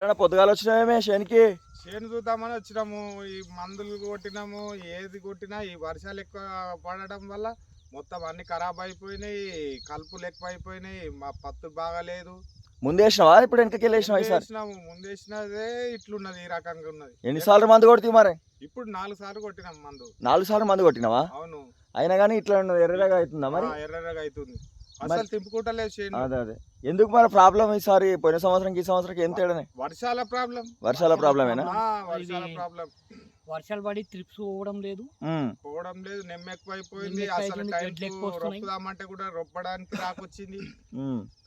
పొద్దుగాల వచ్చినామే శనికి చేను చూద్దామని వచ్చినాము. ఈ మందులు కొట్టినాము, ఏది కొట్టినా ఈ వర్షాలు ఎక్కువ పడడం వల్ల మొత్తం అన్ని ఖరాబ్ అయిపోయినాయి, కలుపులు ఎక్కువ అయిపోయినాయి, మా పత్తు బాగాలేదు. ముందేసినావా ఇప్పుడు వెనకకి వేసినాము. ముందేసినదే ఇట్లున్నది, ఈ రకంగా ఉన్నది. ఎన్నిసార్లు మందు కొడుతు మరి? ఇప్పుడు 4 సార్లు కొట్టినాం మందు. 4 సార్లు మందు కొట్టినావా? అవును. అయినా కానీ ఇట్లా ఎర్రగా అవుతుందా మరి? ఎర్రగా అవుతుంది, అసలు తిప్పుకుంటలేదు చేను. అదే ఎందుకు మరి ప్రాబ్లం ఈసారి? పోయిన సంవత్సరం ఈ సంవత్సరం ఏం తేడానే? వర్షాల ప్రాబ్లం. వర్షాల ప్రాబ్లమేనా? వర్షాల ప్రాబ్లం. వర్షాలు పడి ట్రిప్స్ పోవడం లేదు, నెమ్మ ఎక్కువైపోయింది. అసలు రొప్పుదామంటే కూడా రొప్పడానికి రాకొచ్చింది.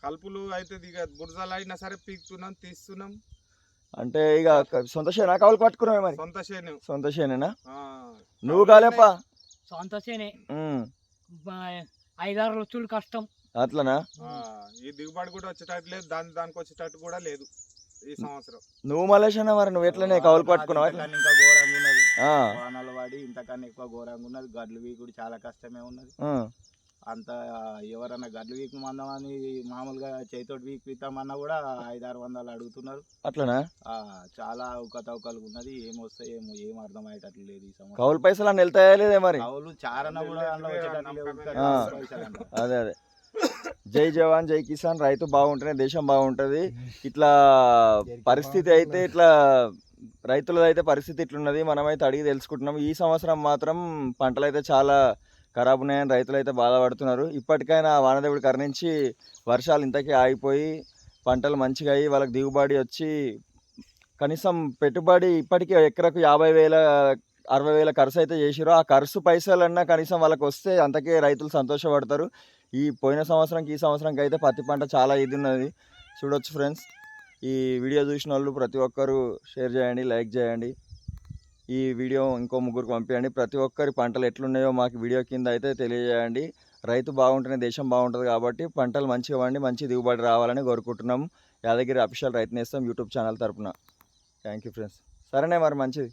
కలుపులు అయితే బురదలు అయినా సరే పీకుతున్నాం, తీస్తున్నాం. అంటే ఇక సొంత చేనా కవులు పట్టుకున్నావే మరి? సొంత చేనేనా? నువ్వు కాలేపా? సొంత చేనే. 5-6 రోజులు కష్టం. అట్లనా? ఈ దిగుబడి కూడా వచ్చేటట్టు లేదు, దానికి వచ్చేటట్టు కూడా లేదు ఈ సంవత్సరం. నువ్వు మలేషియా మరి నువ్వు ఎట్లనే కవులు పట్టుకున్నావు? ఇంకా ఘోరంగా ఉన్నది, వానలు పడి ఇంతకన్నా ఎక్కువ ఘోరంగా ఉన్నది. గడ్లు వీకుడు చాలా కష్టమే ఉన్నది. అంత ఎవరన్నా గడ్లు వీకు మందమని మామూలుగా చేతోటి వీక్ విత్తామన్నా కూడా 500-600 అడుగుతున్నారు. అట్లనా? చాలా అవకతవకలు ఉన్నది. ఏమొస్తాయి ఏం అర్థం అయ్యేటట్లు లేదు ఈ సంవత్సరం. కౌలు పైసలు అన్నీ వెళ్తాయా లేదే మరి? కౌలు చారణ కూడా అదే జై జవాన్ జై కిసాన్. రైతు బాగుంటేనే దేశం బాగుంటుంది. ఇట్లా పరిస్థితి అయితే ఇట్లా రైతులది అయితే పరిస్థితి ఇట్లున్నది. మనమైతే అడిగి తెలుసుకుంటున్నాం. ఈ సంవత్సరం మాత్రం పంటలు అయితే చాలా ఖరాబ్ ఉన్నాయని రైతులు అయితే బాధపడుతున్నారు. ఇప్పటికైనా వానదేవుడు కరుణించి వర్షాలు ఇంతకీ ఆగిపోయి పంటలు మంచిగా అయ్యి వాళ్ళకి దిగుబడి వచ్చి కనీసం పెట్టుబడి ఇప్పటికీ ఎకరకు 50,000-60,000 ఖర్చు అయితే చేసిరో ఆ ఖర్చు పైసలన్నా కనీసం వాళ్ళకి వస్తే అంతకే రైతులు సంతోషపడతారు. ఈ పోయిన సంవత్సరంకి ఈ సంవత్సరంకి అయితే పత్తి పంట చాలా ఇది ఉన్నది. చూడొచ్చు ఫ్రెండ్స్. ఈ వీడియో చూసిన వాళ్ళు ప్రతి ఒక్కరు షేర్ చేయండి, లైక్ చేయండి. ఈ వీడియో ఇంకో ముగ్గురికి పంపించండి. ప్రతి ఒక్కరి పంటలు ఎట్లున్నాయో మాకు వీడియో కింద అయితే తెలియజేయండి. రైతు బాగుంటేనే దేశం బాగుంటుంది కాబట్టి పంటలు మంచిగా వండి మంచి దిగుబడి రావాలని కోరుకుంటున్నాం. యాదగిరి అఫీషియల్ రైతు నేస్తం యూట్యూబ్ ఛానల్ తరపున. Thank you friends. సరేనే మరి మంచిది.